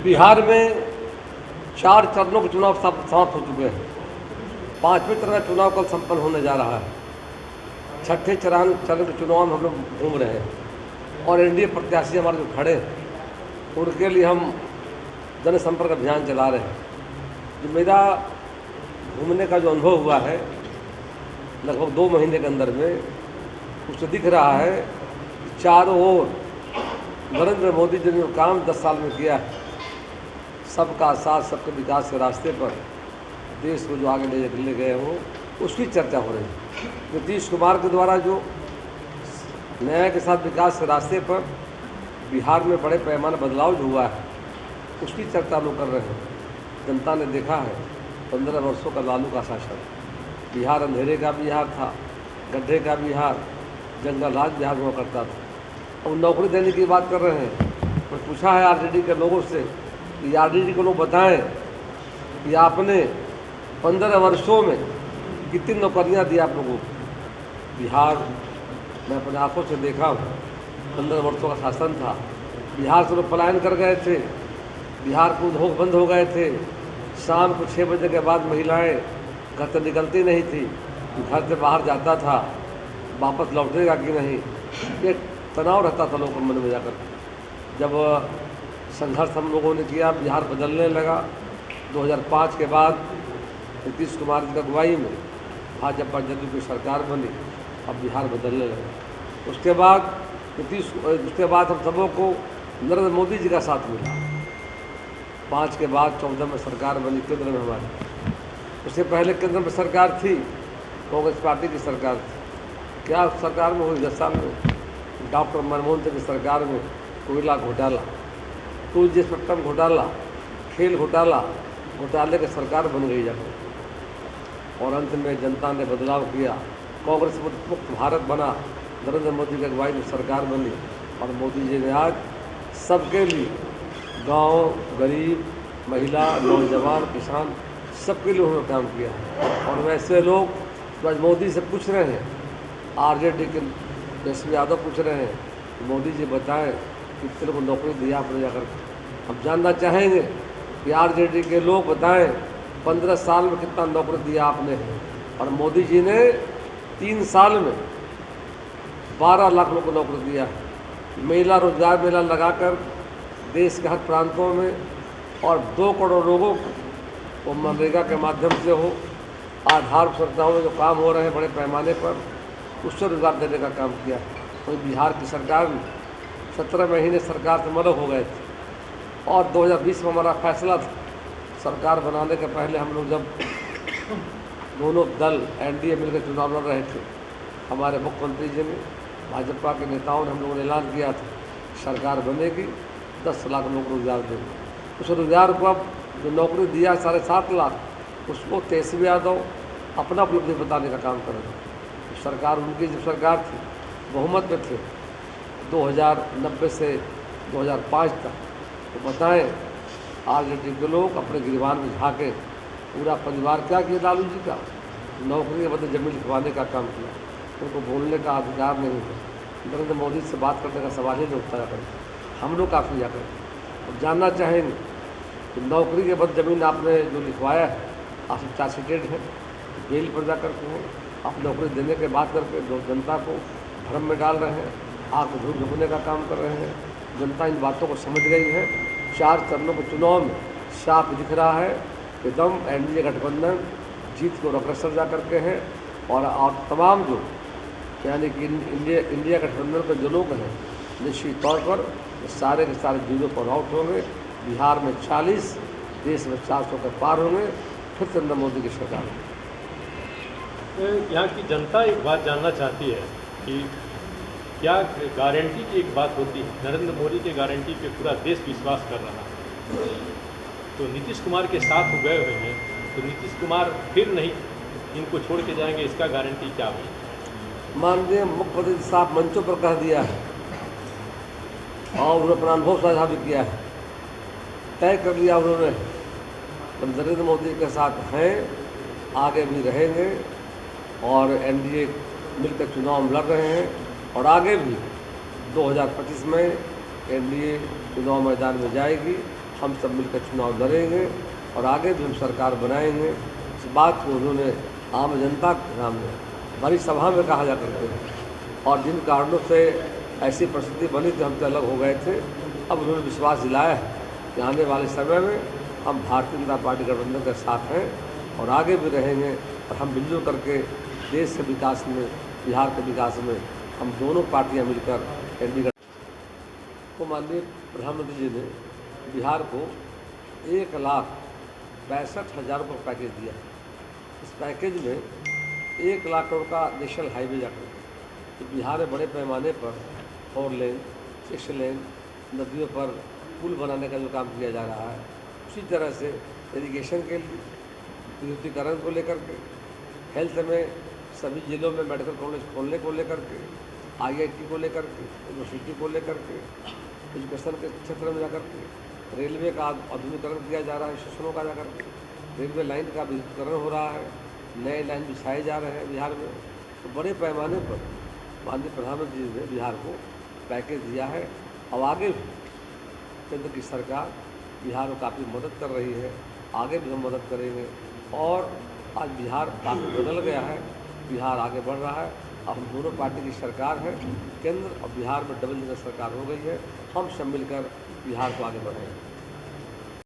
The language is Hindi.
बिहार में 4 चरणों के चुनाव समाप्त हो चुके हैं। 5वें चरण का चुनाव कल संपन्न होने जा रहा है। 6ठे चरण के चुनाव में हम लोग घूम रहे हैं और एनडीए प्रत्याशी हमारे जो खड़े हैं उनके लिए हम जनसंपर्क अभियान चला रहे हैं। जो मेरा घूमने का जो अनुभव हुआ है लगभग 2 महीने के अंदर में, उससे दिख रहा है कि चारों ओर नरेंद्र मोदी जी ने जो काम 10 साल में किया है, सबका साथ सबके विकास के रास्ते पर देश को जो आगे ले गए हों, उसकी चर्चा हो रही है। नीतीश कुमार के द्वारा जो न्याय के साथ विकास के रास्ते पर बिहार में बड़े पैमाने बदलाव जो हुआ है, उसकी चर्चा लोग कर रहे हैं। जनता ने देखा है 15 वर्षों का लालू का शासन, बिहार अंधेरे का बिहार था, गड्ढे का बिहार, जंगल राज बिहार हुआ करता था। अब नौकरी देने की बात कर रहे हैं। पर पूछा है आरजेडी के लोगों से कि आरजेडी को लोग बताएं कि आपने 15 वर्षों में कितनी नौकरियां दी आप लोगों को। बिहार मैं अपने आंखों से देखा हूँ, 15 वर्षों का शासन था। बिहार से लोग पलायन कर गए थे, बिहार के उद्योग बंद हो गए थे। शाम को 6 बजे के बाद महिलाएं घर से निकलती नहीं थी, घर से बाहर जाता था, वापस लौटेगा कि नहीं, ये तनाव रहता था लोगों के मन में जाकर। जब संघर्ष हम लोगों ने किया, बिहार बदलने लगा। 2005 के बाद नीतीश कुमार की अगुवाई में भाजपा जदयू की सरकार बनी, अब बिहार बदलने लगा। उसके बाद हम सबों को नरेंद्र मोदी जी का साथ मिला। 5 के बाद 14 में सरकार बनी केंद्र में हमारी। उससे पहले केंद्र में सरकार थी, कांग्रेस पार्टी की सरकार थी। क्या सरकार में हुई 10 साल में? डॉक्टर मनमोहन सिंह की सरकार में कोयला घोटाला, 2G स्पेक्ट्रम घोटाला, खेल घोटाले की सरकार बन गई जाकर। और अंत में जनता ने बदलाव किया, कांग्रेस मुक्त भारत बना, नरेंद्र मोदी की अगुवाई में सरकार बनी। और मोदी जी ने आज सबके लिए, गांव, गरीब, महिला, नौजवान, किसान, सबके लिए उन्होंने काम किया है। और वैसे लोग जो आज मोदी से पूछ रहे हैं, आरजेडी के तेजस्वी यादव पूछ रहे हैं, मोदी जी बताएं कितने को नौकरी दिया आपने जाकर। हम जानना चाहेंगे कि आरजेडी के लोग बताएं 15 साल में कितना नौकरी दिया आपने। और मोदी जी ने 3 साल में 12 लाख लोगों को नौकरी दिया है। महिला रोजगार मेला लगाकर देश के हर प्रांतों में, और 2 करोड़ लोगों को वो मनरेगा के माध्यम से हो, आधार संस्थाओं में जो काम हो रहे हैं बड़े पैमाने पर, उससे रोजगार देने का काम किया है। तो बिहार की सरकार ने 17 महीने सरकार से मलक हो गए थे। और 2020 में हमारा फैसला था, सरकार बनाने के पहले हम लोग जब दोनों दल एनडीए मिलकर चुनाव लड़ रहे थे, हमारे मुख्यमंत्री जी ने, भाजपा के नेताओं ने, हम लोगों ने ऐलान किया था सरकार बनेगी, 10 लाख लोग रोजगार देंगे। उस रोजगार को अब जो नौकरी दिया 7.5 लाख, उसको तेजस्वी यादव अपना उपलब्धि बताने का काम कर रहे हैं। सरकार उनकी जब सरकार थी, बहुमत में थे 2090 से 2005 तक, तो बताएं आरजेडी के लोग अपने गिरबान में झाँके पूरा परिवार क्या किया लालू जी का, नौकरी के बदले जमीन लिखवाने का काम किया। उनको बोलने का अधिकार नहीं है, नरेंद्र मोदी से बात करने का सवाल ही नहीं उठता जाकर। हम लोग काफ़ी जाकर और जानना चाहेंगे कि नौकरी के बदले ज़मीन आपने जो लिखवाया है, आप चार्जशीटेड है, जेल पर जाकर के आप नौकरी देने के बाद करके जनता को भ्रम में डाल रहे हैं, आपको झूठ झूठने का काम कर रहे हैं। जनता इन बातों को समझ गई है। 4 चरणों के चुनाव में साफ दिख रहा है कि दम एनडीए गठबंधन जीत को अग्रसर जा करके हैं। और तमाम जो यानी कि इंडिया गठबंधन के जो लोग हैं, निश्चित तौर पर सारे के सारे जीरो पर आउट होंगे। बिहार में 40, देश में 400 के पार होंगे, फिर नरेंद्र मोदी की सरकार। यहाँ की जनता एक बात जानना चाहती है कि क्या गारंटी की एक बात होती है, नरेंद्र मोदी के गारंटी पे पूरा देश विश्वास कर रहा है, तो नीतीश कुमार के साथ हो गए हुए हैं, तो नीतीश कुमार फिर नहीं इनको छोड़ के जाएंगे, इसका गारंटी क्या होगी? माननीय मुख्यमंत्री साहब मंचों पर कह दिया है और उन्होंने अपना अनुभव साझा भी किया है, तय कर लिया उन्होंने, तो नरेंद्र मोदी के साथ हैं, आगे भी रहेंगे। और एनडीए मिलकर चुनाव लड़ रहे हैं और आगे भी 2025 में एनडीए चुनाव मैदान में जाएगी। हम सब मिलकर चुनाव लड़ेंगे और आगे भी हम सरकार बनाएंगे। इस बात को उन्होंने आम जनता के सामने बड़ी सभा में कहा जा करते थे, और जिन कारणों से ऐसी परिस्थिति बनी थी हमसे अलग हो गए थे, अब उन्होंने विश्वास दिलाया है कि आने वाले समय में हम भारतीय जनता पार्टी गठबंधन के साथ हैं और आगे भी रहेंगे, और हम मिलजुल करके देश के विकास में, बिहार के विकास में हम दोनों पार्टियां मिलकर एनडीए को माननीय प्रधानमंत्री जी ने बिहार को 1,62,000 रुपये पैकेज दिया। इस पैकेज में 1 लाख करोड़ का नेशनल हाईवे जाकर तो बिहार में बड़े पैमाने पर 4 लेन 6 लेन नदियों पर पुल बनाने का जो काम किया जा रहा है, उसी तरह से इरिगेशन के लिए विद्युतीकरण को लेकर के, हेल्थ में सभी जिलों में मेडिकल कॉलेज खोलने को लेकर के, IIT को लेकर के, यूनिवर्सिटी को लेकर के, एजुकेशन के क्षेत्र में जाकर के, रेलवे का आधुनिकीकरण किया जा रहा है, स्टेशनों का जाकर के, रेलवे लाइन का विद्युतीकरण हो रहा है, नए लाइन बिछाए जा रहे हैं बिहार में। तो बड़े पैमाने पर माननीय प्रधानमंत्री जी ने बिहार को पैकेज दिया है, और आगे भी केंद्र की सरकार बिहार में काफ़ी मदद कर रही है, आगे भी हम मदद करेंगे। और आज बिहार काफ़ी बदल गया है, बिहार आगे बढ़ रहा है। अब हम दोनों पार्टी की सरकार है, केंद्र और बिहार में डबल इंजन सरकार हो गई है, हम सब मिलकर बिहार को आगे बढ़ाएंगे।